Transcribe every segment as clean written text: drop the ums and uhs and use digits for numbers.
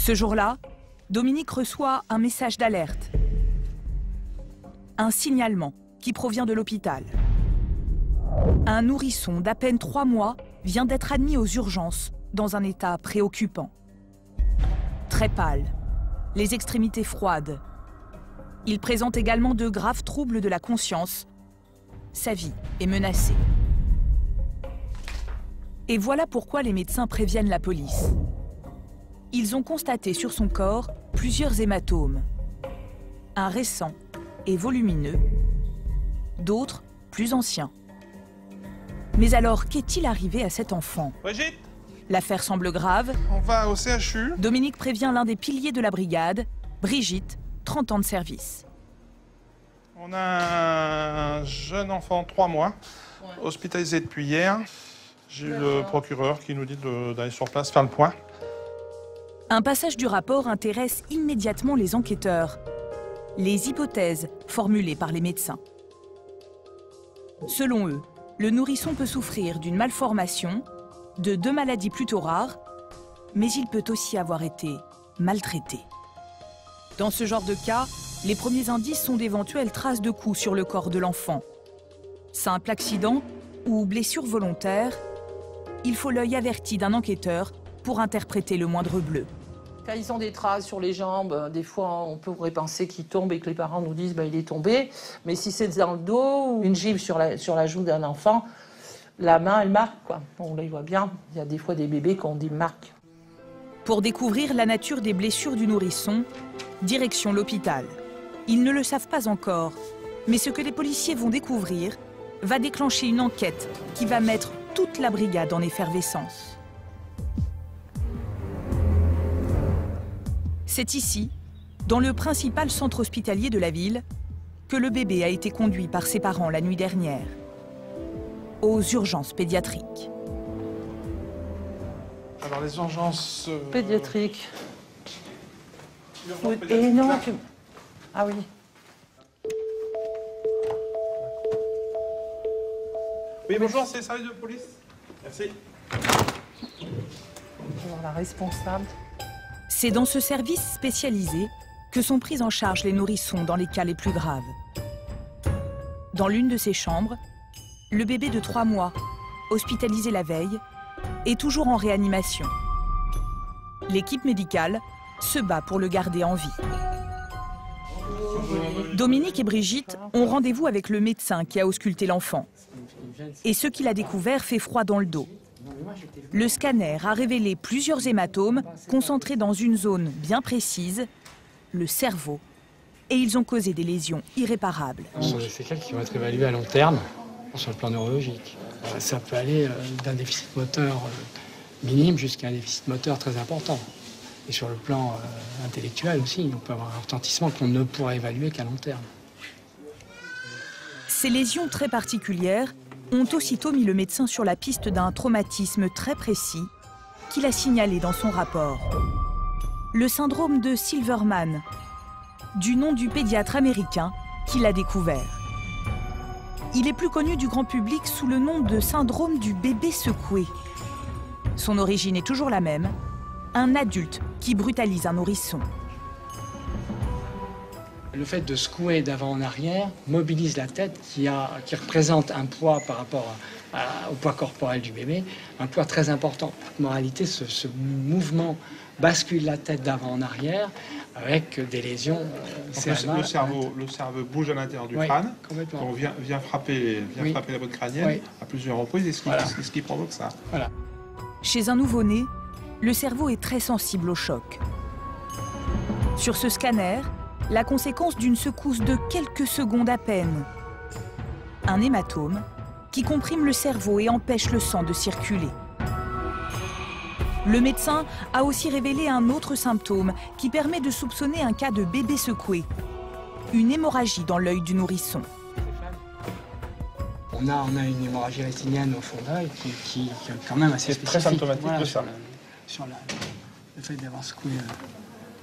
Ce jour-là, Dominique reçoit un message d'alerte. Un signalement qui provient de l'hôpital. Un nourrisson d'à peine 3 mois vient d'être admis aux urgences dans un état préoccupant. Très pâle, les extrémités froides. Il présente également de graves troubles de la conscience. Sa vie est menacée. Et voilà pourquoi les médecins préviennent la police. Ils ont constaté sur son corps plusieurs hématomes. Un récent et volumineux, d'autres plus anciens. Mais alors, qu'est-il arrivé à cet enfant? Brigitte, L'affaire semble grave. on va au CHU. Dominique prévient l'un des piliers de la brigade, Brigitte, 30 ans de service. On a un jeune enfant, 3 mois, hospitalisé depuis hier. J'ai eu le procureur qui nous dit d'aller sur place faire le point. Un passage du rapport intéresse immédiatement les enquêteurs. Les hypothèses formulées par les médecins. Selon eux, le nourrisson peut souffrir d'une malformation, de 2 maladies plutôt rares, mais il peut aussi avoir été maltraité. Dans ce genre de cas, les premiers indices sont d'éventuelles traces de coups sur le corps de l'enfant. Simple accident ou blessure volontaire, il faut l'œil averti d'un enquêteur pour interpréter le moindre bleu. Quand ils ont des traces sur les jambes, des fois on pourrait penser qu'il tombe et que les parents nous disent il est tombé. Mais si c'est dans le dos ou une gifle sur la joue d'un enfant, la main elle marque, quoi. On les voit bien, il y a des fois des bébés qu'on dit marque. Pour découvrir la nature des blessures du nourrisson, direction l'hôpital. Ils ne le savent pas encore, mais ce que les policiers vont découvrir va déclencher une enquête qui va mettre toute la brigade en effervescence. C'est ici, dans le principal centre hospitalier de la ville, que le bébé a été conduit par ses parents la nuit dernière, aux urgences pédiatriques. Alors les urgences... Pédiatrique. urgences Et pédiatriques, non, là. Ah oui. Oui, bonjour, c'est le service de police. Merci. Alors, la responsable. C'est dans ce service spécialisé que sont pris en charge les nourrissons dans les cas les plus graves. Dans l'une de ces chambres, le bébé de 3 mois, hospitalisé la veille, est toujours en réanimation. L'équipe médicale se bat pour le garder en vie. Dominique et Brigitte ont rendez-vous avec le médecin qui a ausculté l'enfant. Et ce qu'il a découvert fait froid dans le dos. Le scanner a révélé plusieurs hématomes concentrés dans une zone bien précise, le cerveau. Et ils ont causé des lésions irréparables. Ce sont des séquelles qui vont être évaluées à long terme sur le plan neurologique. Ça peut aller d'un déficit moteur minime jusqu'à un déficit moteur très important. Et sur le plan intellectuel aussi, on peut avoir un retentissement qu'on ne pourra évaluer qu'à long terme. Ces lésions très particulières ont aussitôt mis le médecin sur la piste d'un traumatisme très précis qu'il a signalé dans son rapport. Le syndrome de Silverman, du nom du pédiatre américain qui l'a découvert. Il est plus connu du grand public sous le nom de syndrome du bébé secoué. Son origine est toujours la même, un adulte qui brutalise un nourrisson. Le fait de secouer d'avant en arrière mobilise la tête qui représente un poids par rapport au poids corporel du bébé, un poids très important. En réalité, ce mouvement bascule la tête d'avant en arrière avec des lésions cérébrales. Le cerveau bouge à l'intérieur du Oui, crâne, complètement. on vient frapper la boîte crânienne Oui. à plusieurs reprises, et ce qui provoque ça. Voilà. Chez un nouveau-né, le cerveau est très sensible au choc. Sur ce scanner, la conséquence d'une secousse de quelques secondes à peine. Un hématome qui comprime le cerveau et empêche le sang de circuler. Le médecin a aussi révélé un autre symptôme qui permet de soupçonner un cas de bébé secoué. Une hémorragie dans l'œil du nourrisson. On a une hémorragie rétinienne au fond d'œil qui est quand même assez spécifique. Très symptomatique de ça. Sur le fait d'avoir secoué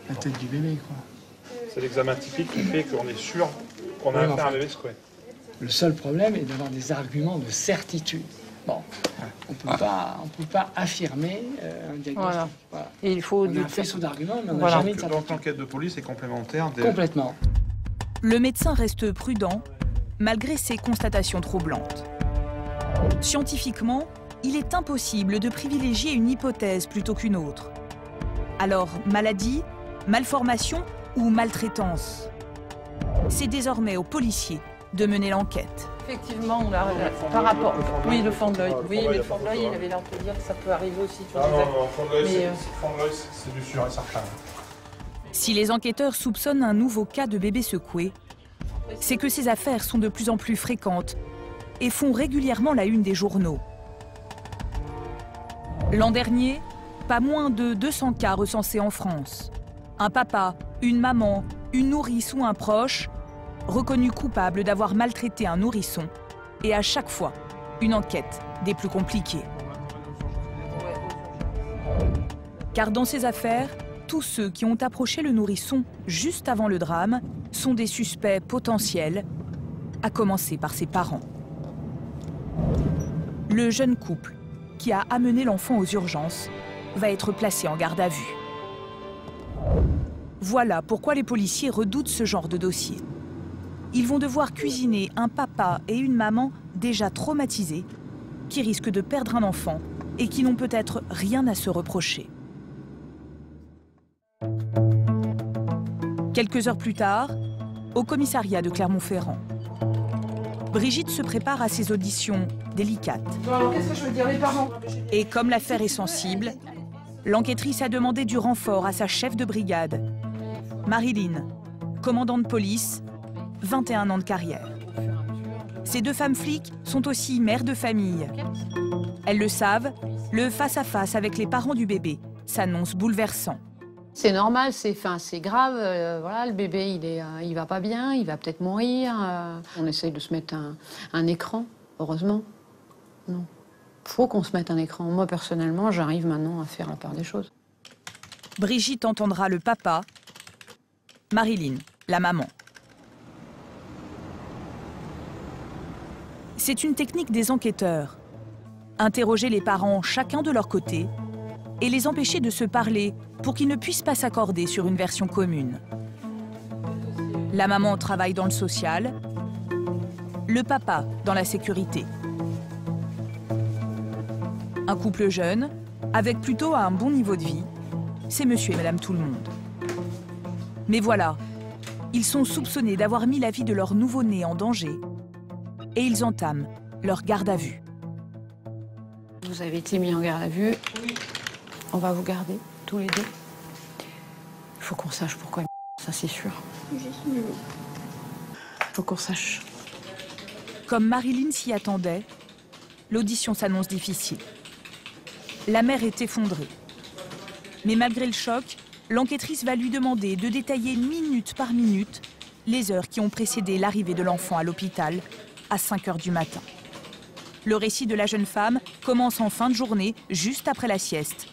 la tête du bébé, quoi. C'est l'examen typique qui fait qu'on est sûr qu'on a affaire à un bébé secoué. Le seul problème est d'avoir des arguments de certitude. Bon, on peut pas affirmer un diagnostic. Voilà. Voilà. Et il faut On a un faisceau d'arguments, mais on n'a Voilà. jamais de Donc certitude. l'enquête de police est complémentaire des... Complètement. Le médecin reste prudent, malgré ses constatations troublantes. Scientifiquement, il est impossible de privilégier une hypothèse plutôt qu'une autre. Alors, maladie, malformation ou maltraitance? C'est désormais aux policiers de mener l'enquête. Effectivement, on a, par rapport... Oui, le fond de l'œil. Oui, mais le fond de l'œil, il avait l'air de dire que ça peut arriver aussi. Tu vois, non, fond de l'œil, Mais, c'est du sûr et certain. Si les enquêteurs soupçonnent un nouveau cas de bébé secoué, c'est que ces affaires sont de plus en plus fréquentes et font régulièrement la une des journaux. L'an dernier, pas moins de 200 cas recensés en France. Un papa, une maman, une nourrice ou un proche reconnus coupables d'avoir maltraité un nourrisson, et à chaque fois, une enquête des plus compliquées. Car dans ces affaires, tous ceux qui ont approché le nourrisson juste avant le drame sont des suspects potentiels, à commencer par ses parents. Le jeune couple qui a amené l'enfant aux urgences va être placé en garde à vue. Voilà pourquoi les policiers redoutent ce genre de dossier. Ils vont devoir cuisiner un papa et une maman déjà traumatisés, qui risquent de perdre un enfant et qui n'ont peut-être rien à se reprocher. Quelques heures plus tard, au commissariat de Clermont-Ferrand, Brigitte se prépare à ses auditions délicates. Alors, qu'est-ce que je veux dire, les parents? Et comme l'affaire est sensible, l'enquêtrice a demandé du renfort à sa chef de brigade, Marilyn, commandante de police, 21 ans de carrière. Ces deux femmes flics sont aussi mères de famille. Elles le savent, le face-à-face avec les parents du bébé s'annonce bouleversant. C'est normal, c'est grave. Voilà, le bébé, il va pas bien, il va peut-être mourir. On essaye de se mettre un écran, heureusement. Non. Faut qu'on se mette un écran. Moi, personnellement, j'arrive maintenant à faire la part des choses. Brigitte entendra le papa, Marilyn, la maman. C'est une technique des enquêteurs. Interroger les parents chacun de leur côté et les empêcher de se parler pour qu'ils ne puissent pas s'accorder sur une version commune. La maman travaille dans le social, le papa dans la sécurité. Un couple jeune, avec plutôt un bon niveau de vie, c'est monsieur et madame tout le monde. Mais voilà, ils sont soupçonnés d'avoir mis la vie de leur nouveau-né en danger et ils entament leur garde à vue. Vous avez été mis en garde à vue. Oui. On va vous garder, tous les deux. Il faut qu'on sache pourquoi, ça c'est sûr. Il faut qu'on sache. Comme Marilyn s'y attendait, l'audition s'annonce difficile. La mère est effondrée. Mais malgré le choc, l'enquêtrice va lui demander de détailler minute par minute les heures qui ont précédé l'arrivée de l'enfant à l'hôpital à 5 h du matin. Le récit de la jeune femme commence en fin de journée, juste après la sieste,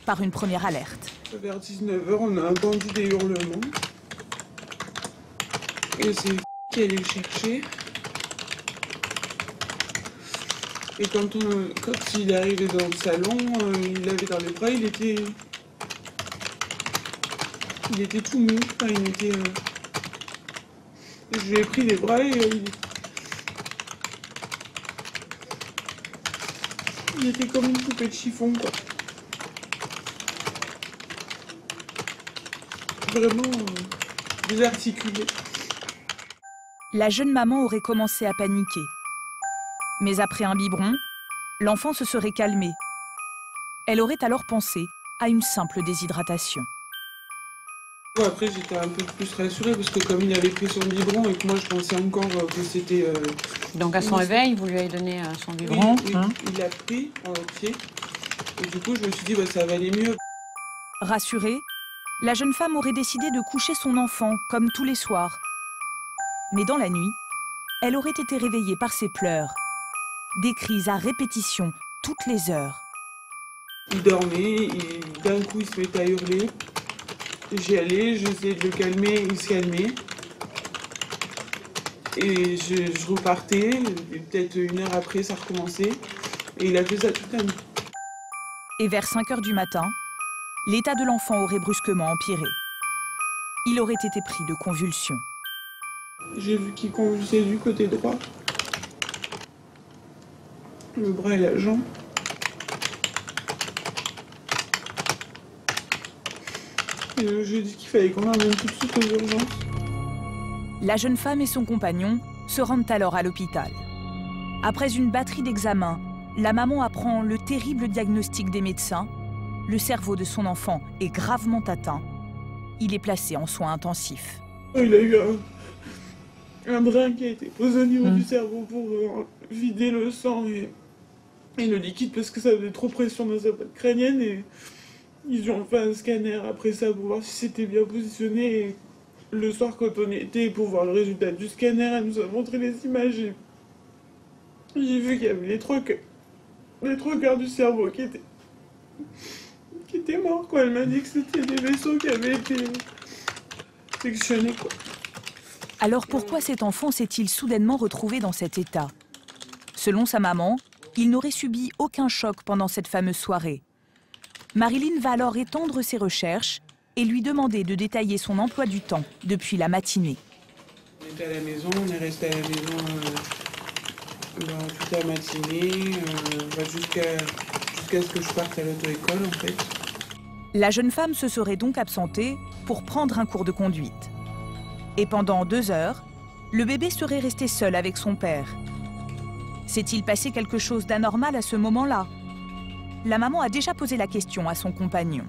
par une première alerte. Vers 19 h, on a entendu des hurlements. Et c'est qui allait le chercher. Et quand il est arrivé dans le salon, il l'avait dans les bras, il était tout mou. Enfin, je lui ai pris les bras et il était comme une poupée de chiffon, quoi. Vraiment désarticulé. La jeune maman aurait commencé à paniquer. Mais après un biberon, l'enfant se serait calmé. Elle aurait alors pensé à une simple déshydratation. Bon, après, j'étais un peu plus rassurée parce que comme il avait pris son biberon et que moi je pensais encore que c'était... Donc à son réveil, vous lui avez donné son biberon. Oui, il l'a pris en entier. Et du coup, je me suis dit, bah, ça va aller mieux. Rassurée, la jeune femme aurait décidé de coucher son enfant comme tous les soirs. Mais dans la nuit, elle aurait été réveillée par ses pleurs. Des cris à répétition toutes les heures. Il dormait et d'un coup il se mettait à hurler. J'y allais, j'essayais de le calmer, il se calmait. Et je repartais, et peut-être 1 heure après ça recommençait. Et il a fait ça toute la nuit. Et vers 5 h du matin, l'état de l'enfant aurait brusquement empiré. Il aurait été pris de convulsions. J'ai vu qu'il convulsait du côté droit. Le bras et la jambe. Et je lui ai dit qu'il fallait qu'on l'emmène tout de suite aux urgences. La jeune femme et son compagnon se rendent alors à l'hôpital. Après une batterie d'examens, la maman apprend le terrible diagnostic des médecins. Le cerveau de son enfant est gravement atteint. Il est placé en soins intensifs. Il a eu un brin qui a été posé au niveau du cerveau pour vider le sang et le liquide parce que ça faisait trop pression dans sa boîte crânienne. Et ils ont fait un scanner après ça pour voir si c'était bien positionné. Et le soir, quand on était pour voir le résultat du scanner, elle nous a montré les images. Et j'ai vu qu'il y avait les trois quarts du cerveau qui étaient morts, quoi. Elle m'a dit que c'était des vaisseaux qui avaient été sectionnés, quoi. Alors pourquoi cet enfant s'est-il soudainement retrouvé dans cet état? Selon sa maman, il n'aurait subi aucun choc pendant cette fameuse soirée. Marilyn va alors étendre ses recherches et lui demander de détailler son emploi du temps depuis la matinée. On était à la maison, on est resté à la maison toute la matinée, jusqu'à ce que je parte à l'auto-école, en fait. La jeune femme se serait donc absentée pour prendre un cours de conduite. Et pendant 2 heures, le bébé serait resté seul avec son père. S'est-il passé quelque chose d'anormal à ce moment-là? La maman a déjà posé la question à son compagnon.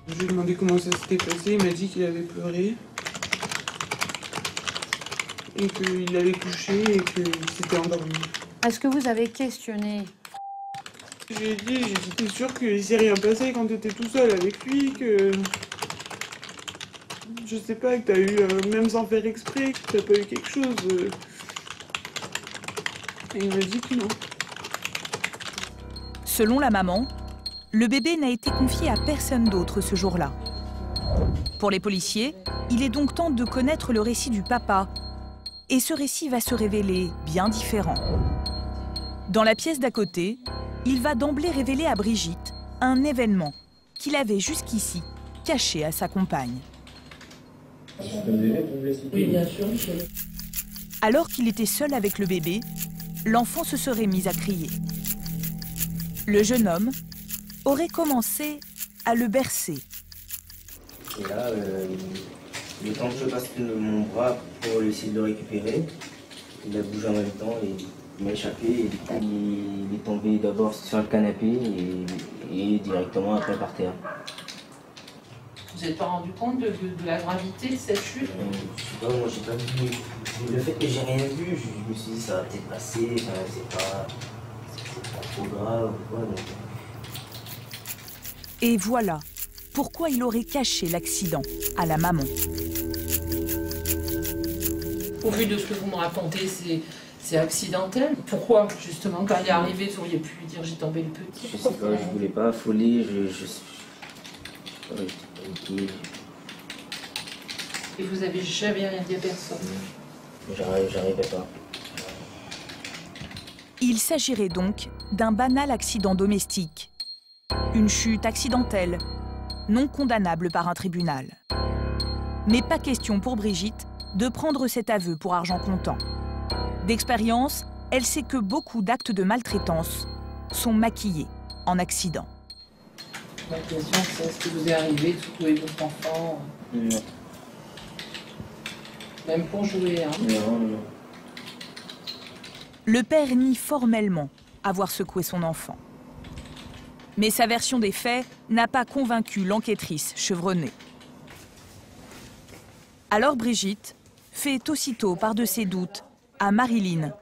Je lui ai demandé comment ça s'était passé, il m'a dit qu'il avait pleuré. Et qu'il avait couché et qu'il s'était endormi. Est-ce que vous avez questionné? Je lui ai dit, t'es sûr qu'il s'est rien passé quand t'étais tout seul avec lui, que... Je sais pas, que t'as eu, même sans faire exprès, que t'as pas eu quelque chose. Et il m'a dit que non. Selon la maman, le bébé n'a été confié à personne d'autre ce jour-là. Pour les policiers, il est donc temps de connaître le récit du papa. Et ce récit va se révéler bien différent. Dans la pièce d'à côté, il va d'emblée révéler à Brigitte un événement qu'il avait jusqu'ici caché à sa compagne. Oui, bien sûr. Alors qu'il était seul avec le bébé, l'enfant se serait mis à crier. Le jeune homme aurait commencé à le bercer. Et là, le temps que je passe mon bras pour essayer de le récupérer, il a bougé en même temps et il m'a échappé. Et du coup, il est tombé d'abord sur le canapé et directement après par terre. Vous n'êtes pas rendu compte de la gravité de cette chute? Je sais pas, moi j'ai pas vu. Le fait que j'ai rien vu, je me suis dit ça va peut-être passer, c'est pas trop grave ou quoi. Donc... Et voilà pourquoi il aurait caché l'accident à la maman. Au vu de ce que vous me racontez, c'est accidentel. Pourquoi, justement, quand il est arrivé, vous auriez pu lui dire j'ai tombé le petit? Je sais pas, je voulais pas affoler, Et vous avez jamais rien dit à personne? J'arrivais pas. Il s'agirait donc d'un banal accident domestique. Une chute accidentelle, non condamnable par un tribunal. Mais pas question pour Brigitte de prendre cet aveu pour argent comptant. D'expérience, elle sait que beaucoup d'actes de maltraitance sont maquillés en accident. La question, c'est est-ce que vous est arrivé de secouer votre enfant? Non. Même pour jouer, hein? Non. Le père nie formellement avoir secoué son enfant. Mais sa version des faits n'a pas convaincu l'enquêtrice chevronnée. Alors Brigitte fait aussitôt part de ses doutes à Marilyn,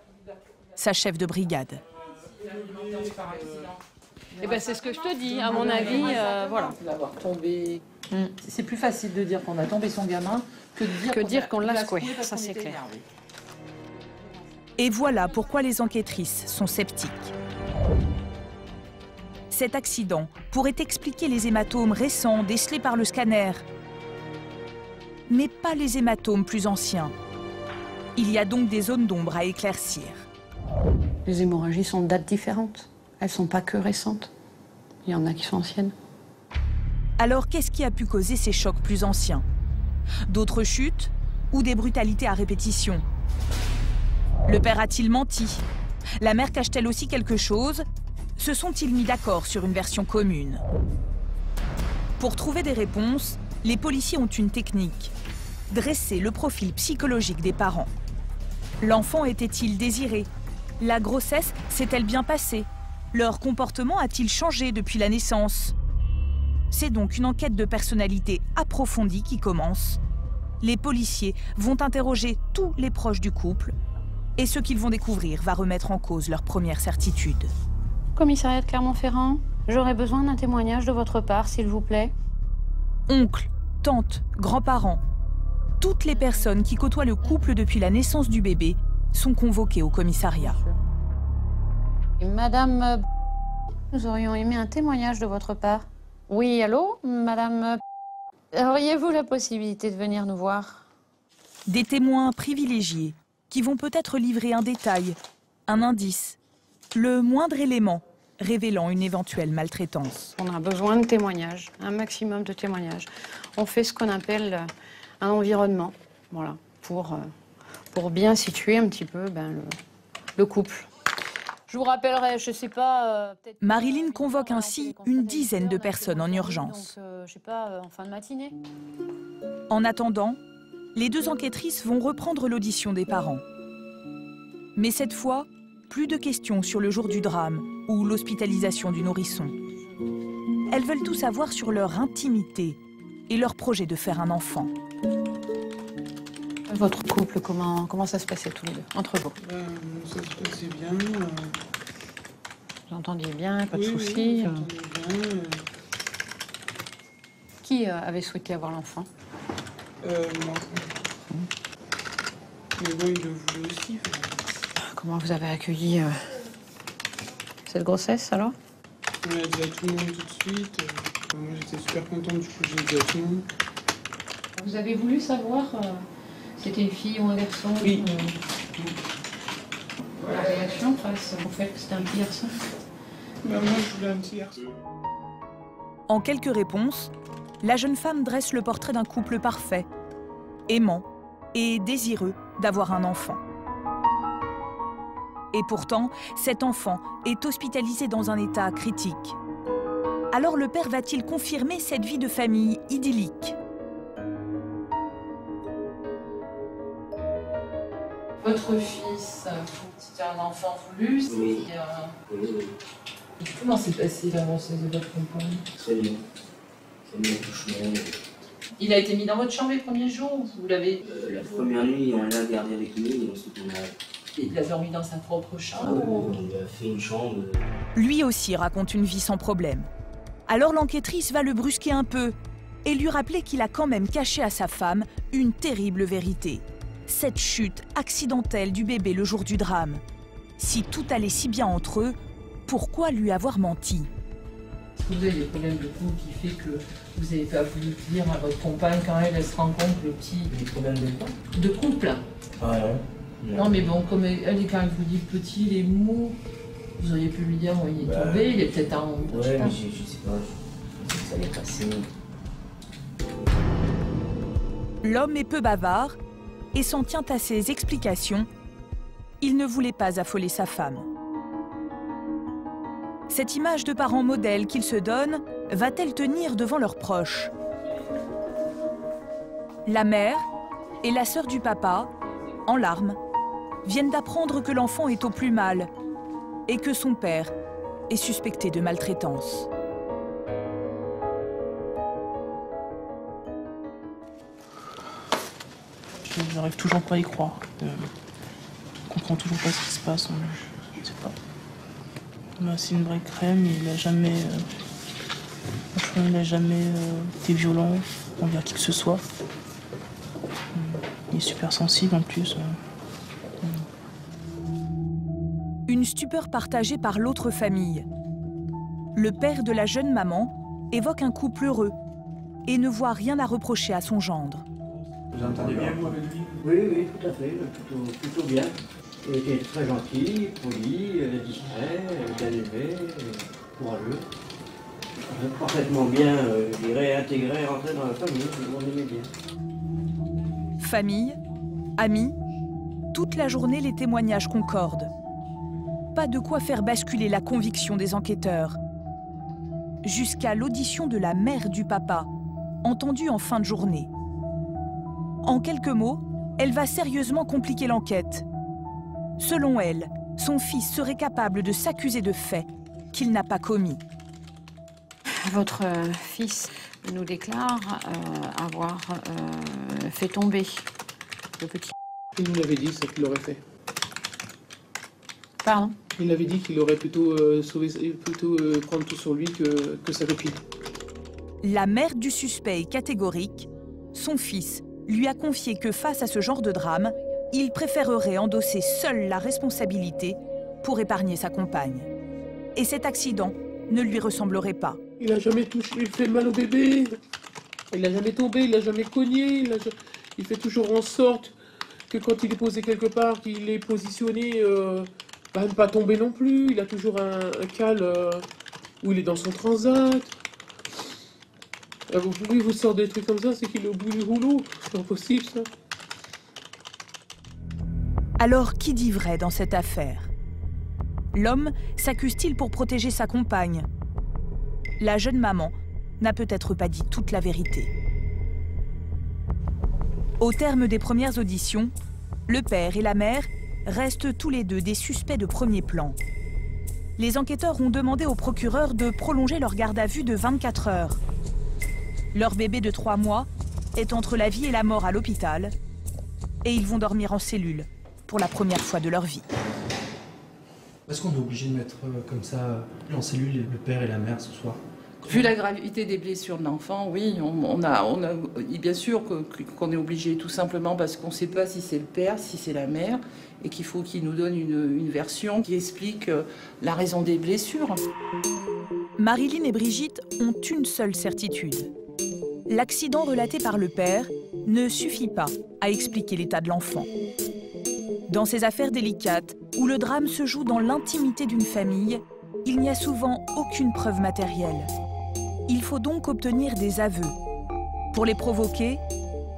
sa chef de brigade. Eh ben, c'est ce que je te dis, à mon avis, voilà. L'avoir tombé. C'est plus facile de dire qu'on a tombé son gamin que de dire qu'on l'a secoué, ça c'est clair. Et voilà pourquoi les enquêtrices sont sceptiques. Cet accident pourrait expliquer les hématomes récents décelés par le scanner, mais pas les hématomes plus anciens. Il y a donc des zones d'ombre à éclaircir. Les hémorragies sont de dates différentes. Elles ne sont pas que récentes. Il y en a qui sont anciennes. Alors qu'est-ce qui a pu causer ces chocs plus anciens? D'autres chutes ou des brutalités à répétition? Le père a-t-il menti? La mère cache-t-elle aussi quelque chose? Se sont-ils mis d'accord sur une version commune? Pour trouver des réponses, les policiers ont une technique. Dresser le profil psychologique des parents. L'enfant était-il désiré? La grossesse s'est-elle bien passée? Leur comportement a-t-il changé depuis la naissance? C'est donc une enquête de personnalité approfondie qui commence. Les policiers vont interroger tous les proches du couple et ce qu'ils vont découvrir va remettre en cause leur première certitude. Commissariat de Clermont-Ferrand, j'aurais besoin d'un témoignage de votre part, s'il vous plaît. Oncles, tantes, grands-parents, toutes les personnes qui côtoient le couple depuis la naissance du bébé sont convoquées au commissariat. Et Madame, nous aurions aimé un témoignage de votre part. Oui, allô, Madame, auriez-vous la possibilité de venir nous voir? Des témoins privilégiés qui vont peut-être livrer un détail, un indice, le moindre élément révélant une éventuelle maltraitance. On a besoin de témoignages, un maximum de témoignages. On fait ce qu'on appelle un environnement, voilà, pour bien situer un petit peu le couple. Je vous rappellerai, je sais pas... Marilyn convoque ainsi une dizaine de personnes en urgence. Donc, je sais pas, en fin de matinée. En attendant, les deux enquêtrices vont reprendre l'audition des parents. Mais cette fois, plus de questions sur le jour du drame ou l'hospitalisation du nourrisson. Elles veulent tout savoir sur leur intimité et leur projet de faire un enfant. Votre couple, comment ça se passait tous les deux, entre vous? Ça se passait bien. Vous entendiez bien, pas de soucis. Oui, on s'entendait bien. Qui avait souhaité avoir l'enfant? Moi. Mais bon, il le voulait aussi. Comment vous avez accueilli cette grossesse, alors? On l'a dit à tout le monde tout de suite. Moi, j'étais super contente, du coup, j'ai dit à tout le monde. Vous avez voulu savoir c'était une fille ou un garçon? Oui. La réaction face au fait que c'était un petit garçon? Moi, je voulais un petit garçon. En quelques réponses, la jeune femme dresse le portrait d'un couple parfait, aimant et désireux d'avoir un enfant. Et pourtant, cet enfant est hospitalisé dans un état critique. Alors le père va-t-il confirmer cette vie de famille idyllique? Votre fils, c'était un enfant voulu? Oui. Comment s'est passée la grossesse de votre compagne? Très bien. Très bien, accouchement. Il a été mis dans votre chambre les premiers jours? Vous l'avez... La première nuit, on l'a gardé avec nous et ensuite on a... Il a dormi dans sa propre chambre? On lui a fait une chambre. Lui aussi raconte une vie sans problème. Alors l'enquêtrice va le brusquer un peu et lui rappeler qu'il a quand même caché à sa femme une terrible vérité. Cette chute accidentelle du bébé le jour du drame. Si tout allait si bien entre eux, pourquoi lui avoir menti? Est-ce que vous avez des problèmes de couple qui fait que vous n'avez pas voulu dire à votre compagne quand elle se rend compte le petit... Des problèmes de quoi? De couple? Ah non. Non mais bon, comme elle, quand elle vous dit le petit, il est mou, vous auriez pu lui dire, il est tombé, il est peut-être en... Ouais, mais je sais pas, je sais que ça allait passer. L'homme est peu bavard et s'en tient à ses explications. Il ne voulait pas affoler sa femme. Cette image de parent modèle qu'il se donne va-t-elle tenir devant leurs proches? La mère et la sœur du papa, en larmes, viennent d'apprendre que l'enfant est au plus mal et que son père est suspecté de maltraitance. Je n'arrive toujours pas à y croire. Je comprends toujours pas ce qui se passe. Je sais pas. C'est une vraie crème. Il n'a jamais, franchement, il a jamais été violent envers qui que ce soit. Il est super sensible en plus. Une stupeur partagée par l'autre famille. Le père de la jeune maman évoque un couple heureux et ne voit rien à reprocher à son gendre. Vous entendez bien, vous, avec lui? Oui, tout à fait, plutôt bien. Il était très gentil, poli, discret, bien élevé, courageux. Parfaitement bien, je dirais, intégré, rentré dans la famille, on aimait bien. Famille, amis, toute la journée les témoignages concordent. Pas de quoi faire basculer la conviction des enquêteurs. Jusqu'à l'audition de la mère du papa, entendue en fin de journée. En quelques mots, elle va sérieusement compliquer l'enquête. Selon elle, son fils serait capable de s'accuser de faits qu'il n'a pas commis. Votre fils nous déclare avoir fait tomber le petit. Il nous l'avait dit, ça qu'il l'aurait fait. Pardon? Il avait dit qu'il aurait plutôt prendre tout sur lui que sa copine. La mère du suspect est catégorique. Son fils lui a confié que face à ce genre de drame, il préférerait endosser seul la responsabilité pour épargner sa compagne. Et cet accident ne lui ressemblerait pas. Il n'a jamais fait mal au bébé. Il n'a jamais tombé, il n'a jamais cogné. Il fait toujours en sorte que quand il est posé quelque part, qu'il est positionné, ne pas tomber non plus. Il a toujours un cal où il est dans son transat. Lui, vous sort des trucs comme ça, c'est qu'il est au bout du rouleau. C'est pas possible, ça. Alors, qui dit vrai dans cette affaire? L'homme s'accuse-t-il pour protéger sa compagne? La jeune maman n'a peut-être pas dit toute la vérité. Au terme des premières auditions, le père et la mère restent tous les deux des suspects de premier plan. Les enquêteurs ont demandé au procureur de prolonger leur garde à vue de 24 heures. Leur bébé de 3 mois est entre la vie et la mort à l'hôpital et ils vont dormir en cellule pour la première fois de leur vie. Est-ce qu'on est obligé de mettre comme ça en cellule le père et la mère ce soir? Vu la gravité des blessures de l'enfant, oui, on a bien sûr qu'on est obligé, tout simplement parce qu'on ne sait pas si c'est le père, si c'est la mère, et qu'il faut qu'il nous donne une version qui explique la raison des blessures. Marilyn et Brigitte ont une seule certitude. L'accident relaté par le père ne suffit pas à expliquer l'état de l'enfant. Dans ces affaires délicates, où le drame se joue dans l'intimité d'une famille, il n'y a souvent aucune preuve matérielle. Il faut donc obtenir des aveux. Pour les provoquer,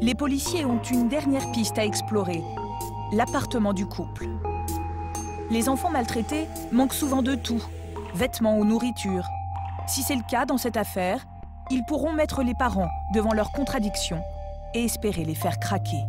les policiers ont une dernière piste à explorer, l'appartement du couple. Les enfants maltraités manquent souvent de tout, vêtements ou nourriture. Si c'est le cas dans cette affaire, ils pourront mettre les parents devant leurs contradictions et espérer les faire craquer.